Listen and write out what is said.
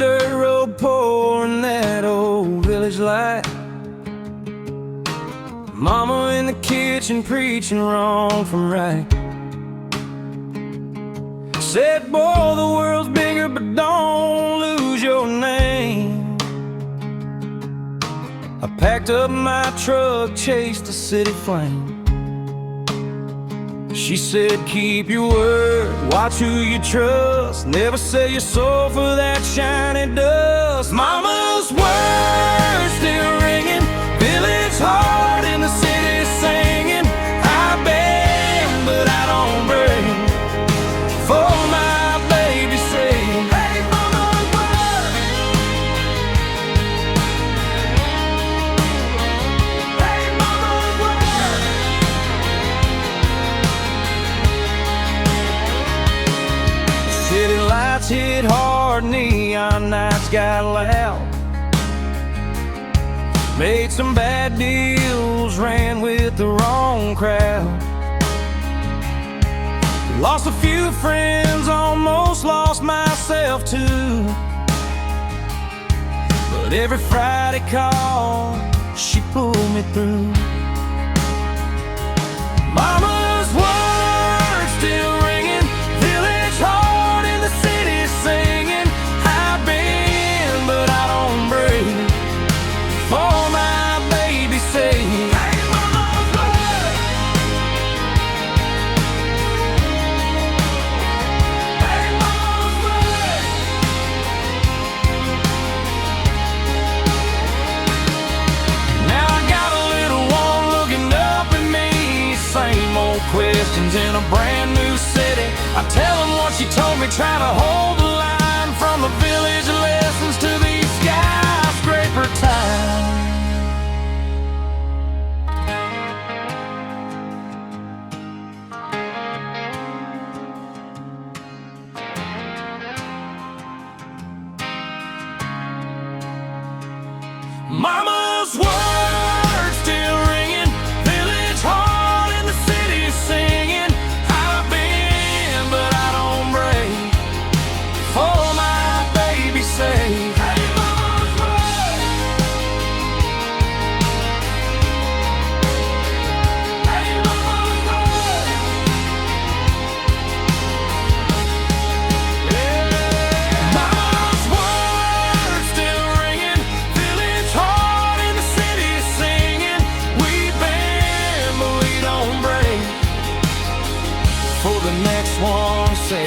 dirt road pouring that old village light. Mama in the kitchen preaching wrong from right. Said, boy, the world's bigger, but don't lose your name. I packed up my truck, chased the city flame. She said, keep your word, watch who you trust, never sell your soul for that shiny dust. Mama's words still ringing, village heart in the city singing. I bend, but I don't break, for my baby's sake. Hey, mama's word. Hey, mama's word. City lights hit hard, neon nights got loud. Made some bad deals, ran with the wrong crowd. Lost a few friends, almost lost myself too. But every Friday call, she pulled me through. Mama's words still ringing, village heart in the city singing. I've been, but I don't break, for my baby's sake. Hey, mama's word. Hey, mama's word. Now I got a little one looking up at me, same old questions in a brand new city. I tell them what she told me, trying to hold the line from the village lessons to these skyscraper times. Mama's words still ringing, village heart in the city singing. I've been, but I don't break, for my baby's sake. Hey, mama's word. Hey, mama's word. Yeah. Mama's words still ringing, village heart in the city singing. We bend, but we don't break, for the next one say.